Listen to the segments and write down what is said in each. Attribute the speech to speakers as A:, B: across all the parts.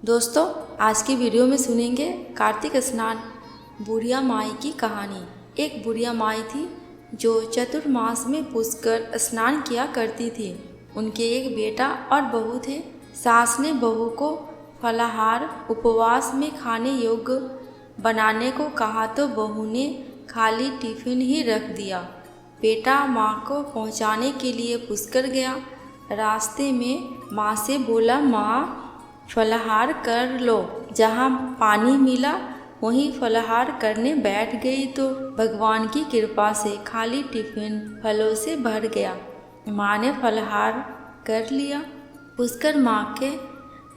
A: दोस्तों, आज की वीडियो में सुनेंगे कार्तिक स्नान बुढ़िया माई की कहानी। एक बुढ़िया माई थी जो चतुर्मास में पुष्कर स्नान किया करती थी। उनके एक बेटा और बहू थे। सास ने बहू को फलाहार उपवास में खाने योग्य बनाने को कहा तो बहू ने खाली टिफिन ही रख दिया। बेटा माँ को पहुँचाने के लिए पुष्कर गया। रास्ते में माँ से बोला, माँ फलाहार कर लो। जहाँ पानी मिला वहीं फलाहार करने बैठ गई तो भगवान की कृपा से खाली टिफिन फलों से भर गया। माँ ने फलाहार कर लिया। पुष्कर माँ के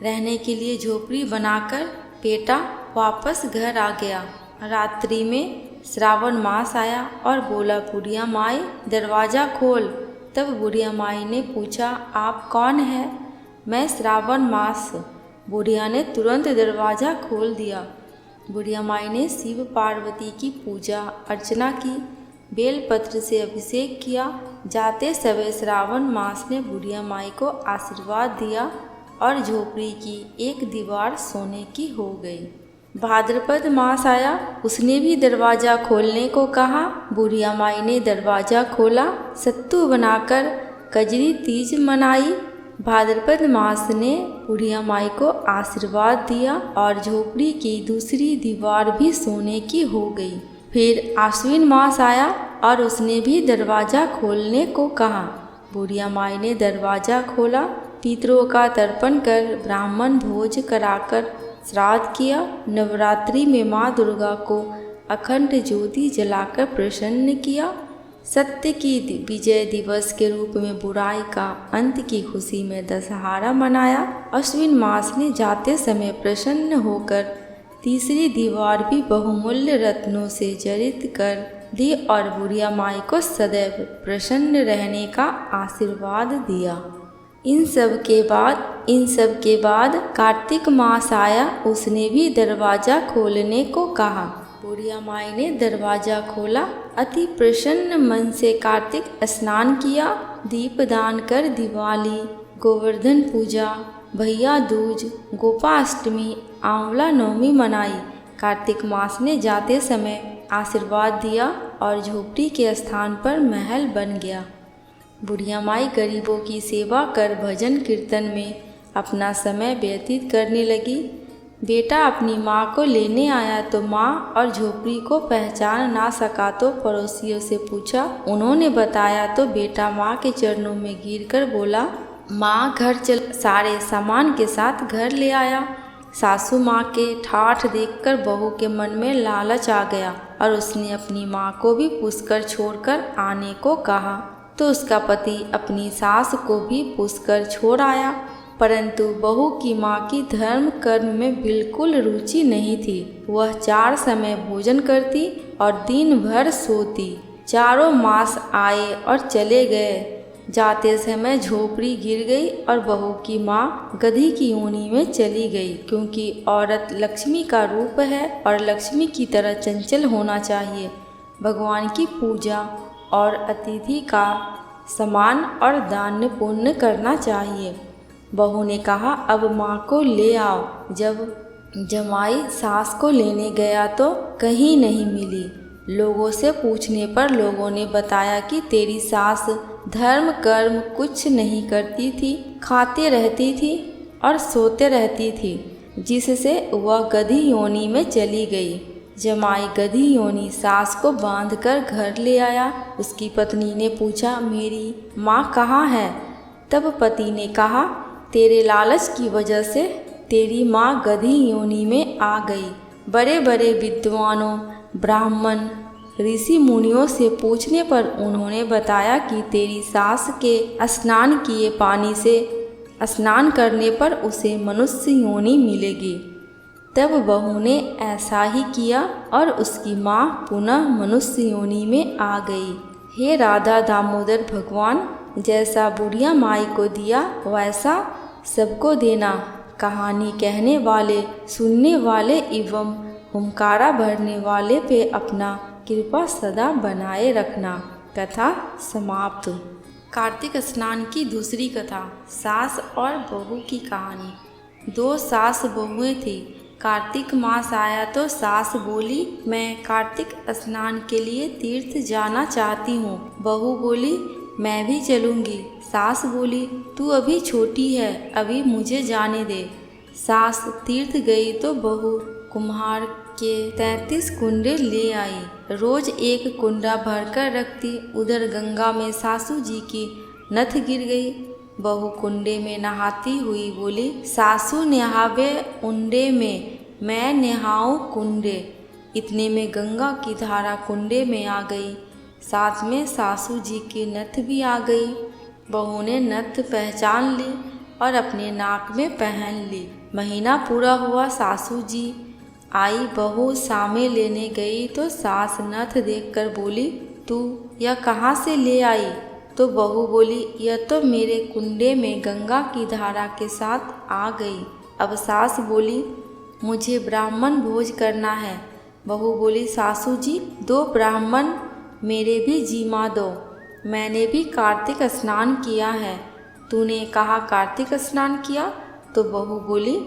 A: रहने के लिए झोपड़ी बनाकर बेटा वापस घर आ गया। रात्रि में श्रावण मास आया और बोला, बुढ़िया माई दरवाज़ा खोल। तब बुढ़िया माई ने पूछा, आप कौन है? मैं श्रावण मास। बुढ़िया ने तुरंत दरवाज़ा खोल दिया। बुढ़िया माई ने शिव पार्वती की पूजा अर्चना की, बेलपत्र से अभिषेक किया। जाते समय श्रावण मास ने बुढ़िया माई को आशीर्वाद दिया और झोपड़ी की एक दीवार सोने की हो गई। भाद्रपद मास आया, उसने भी दरवाज़ा खोलने को कहा। बुढ़िया माई ने दरवाज़ा खोला, सत्तू बनाकर कजरी तीज मनाई। भाद्रपद मास ने बुढ़िया माई को आशीर्वाद दिया और झोपड़ी की दूसरी दीवार भी सोने की हो गई। फिर आश्विन मास आया और उसने भी दरवाज़ा खोलने को कहा। बुढ़िया माई ने दरवाज़ा खोला, पितरों का तर्पण कर ब्राह्मण भोज कराकर श्राद्ध किया। नवरात्रि में माँ दुर्गा को अखंड ज्योति जलाकर प्रसन्न किया। सत्य की विजय दिवस के रूप में बुराई का अंत की खुशी में दशहरा मनाया। अश्विन मास ने जाते समय प्रसन्न होकर तीसरी दीवार भी बहुमूल्य रत्नों से जड़ित कर दी और बुढ़िया माई को सदैव प्रसन्न रहने का आशीर्वाद दिया। इन सब के बाद कार्तिक मास आया, उसने भी दरवाज़ा खोलने को कहा। बुढ़िया माई ने दरवाज़ा खोला, अति प्रसन्न मन से कार्तिक स्नान किया। दीपदान कर दिवाली, गोवर्धन पूजा, भैया दूज, गोपाष्टमी, आंवला नवमी मनाई। कार्तिक मास ने जाते समय आशीर्वाद दिया और झोपड़ी के स्थान पर महल बन गया। बुढ़िया माई गरीबों की सेवा कर भजन कीर्तन में अपना समय व्यतीत करने लगी। बेटा अपनी माँ को लेने आया तो माँ और झोपड़ी को पहचान ना सका तो पड़ोसियों से पूछा। उन्होंने बताया तो बेटा माँ के चरणों में गिरकर बोला, माँ घर चल। सारे सामान के साथ घर ले आया। सासू माँ के ठाठ देखकर बहू के मन में लालच आ गया और उसने अपनी माँ को भी पुष्कर छोड़कर आने को कहा तो उसका पति अपनी सास को भी पुष्कर छोड़ आया। परंतु बहू की माँ की धर्म कर्म में बिल्कुल रुचि नहीं थी। वह 4 समय भोजन करती और दिन भर सोती। 4 मास आए और चले गए। जाते समय झोपड़ी गिर गई और बहू की माँ गधी की योनि में चली गई, क्योंकि औरत लक्ष्मी का रूप है और लक्ष्मी की तरह चंचल होना चाहिए। भगवान की पूजा और अतिथि का सम्मान और दान पुण्य करना चाहिए। बहू ने कहा, अब माँ को ले आओ। जब जमाई सास को लेने गया तो कहीं नहीं मिली। लोगों से पूछने पर लोगों ने बताया कि तेरी सास धर्म कर्म कुछ नहीं करती थी, खाते रहती थी और सोते रहती थी, जिससे वह गधी योनि में चली गई। जमाई गधी योनि सास को बांधकर घर ले आया। उसकी पत्नी ने पूछा, मेरी माँ कहाँ है? तब पति ने कहा, तेरे लालच की वजह से तेरी माँ गधी योनि में आ गई। बड़े बड़े विद्वानों, ब्राह्मण, ऋषि मुनियों से पूछने पर उन्होंने बताया कि तेरी सास के स्नान किए पानी से स्नान करने पर उसे मनुष्य योनि मिलेगी। तब बहू ने ऐसा ही किया और उसकी माँ पुनः मनुष्य योनि में आ गई। हे राधा दामोदर भगवान, जैसा बुढ़िया माई को दिया वैसा सबको देना। कहानी कहने वाले, सुनने वाले एवं हुंकारा भरने वाले पे अपना कृपा सदा बनाए रखना। कथा समाप्त। कार्तिक स्नान की दूसरी कथा, सास और बहू की कहानी। 2 सास बहुएं थी। कार्तिक मास आया तो सास बोली, मैं कार्तिक स्नान के लिए तीर्थ जाना चाहती हूँ। बहू बोली, मैं भी चलूँगी। सास बोली, तू अभी छोटी है, अभी मुझे जाने दे। सास तीर्थ गई तो बहू कुम्हार के 33 कुंडे ले आई। रोज एक कुंडा भरकर रखती। उधर गंगा में सासू जी की नथ गिर गई। बहू कुंडे में नहाती हुई बोली, सासू नहावे उंडे में, मैं नहाऊं कुंडे। इतने में गंगा की धारा कुंडे में आ गई। साथ में सासू जी की नथ भी आ गई। बहू ने नथ पहचान ली और अपने नाक में पहन ली। महीना पूरा हुआ, सासू जी आई। बहू सामे लेने गई तो सास नथ देखकर बोली, तू यह कहाँ से ले आई? तो बहू बोली, यह तो मेरे कुंडे में गंगा की धारा के साथ आ गई। अब सास बोली, मुझे ब्राह्मण भोज करना है। बहू बोली, सासू जी 2 ब्राह्मण मेरे भी जीमा दो, मैंने भी कार्तिक स्नान किया है। तूने कहा कार्तिक स्नान किया? तो बहू बोली,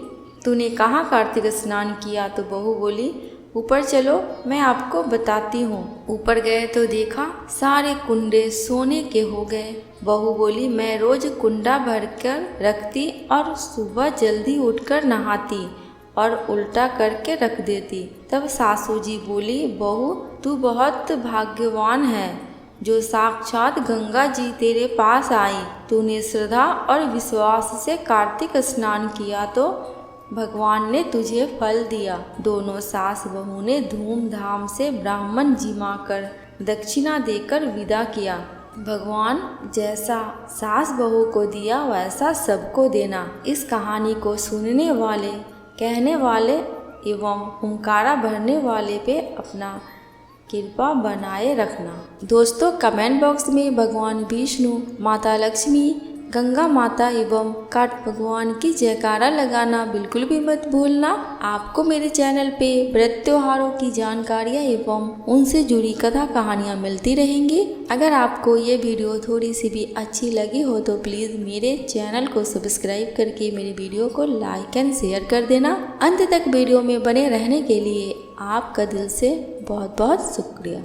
A: तूने कहाँ कार्तिक स्नान किया? तो बहू बोली, ऊपर चलो, मैं आपको बताती हूँ। ऊपर गए तो देखा सारे कुंडे सोने के हो गए। बहू बोली, मैं रोज कुंडा भरकर रखती और सुबह जल्दी उठकर नहाती और उल्टा करके रख देती। तब सासू जी बोली, बहू तू बहुत भाग्यवान है जो साक्षात गंगा जी तेरे पास आई। तूने श्रद्धा और विश्वास से कार्तिक स्नान किया तो भगवान ने तुझे फल दिया। दोनों सास बहू ने धूमधाम से ब्राह्मण जिमा कर दक्षिणा देकर विदा किया। भगवान जैसा सास बहू को दिया वैसा सबको देना। इस कहानी को सुनने वाले, कहने वाले एवं हुंकारा भरने वाले पे अपना कृपा बनाए रखना। दोस्तों, कमेंट बॉक्स में भगवान विष्णु, माता लक्ष्मी, गंगा माता एवं काठ भगवान की जयकारा लगाना बिल्कुल भी मत भूलना। आपको मेरे चैनल पे व्रत त्योहारों की जानकारियाँ एवं उनसे जुड़ी कथा कहानियाँ मिलती रहेंगी। अगर आपको ये वीडियो थोड़ी सी भी अच्छी लगी हो तो प्लीज़ मेरे चैनल को सब्सक्राइब करके मेरे वीडियो को लाइक एंड शेयर कर देना। अंत तक वीडियो में बने रहने के लिए आपका दिल से बहुत बहुत शुक्रिया।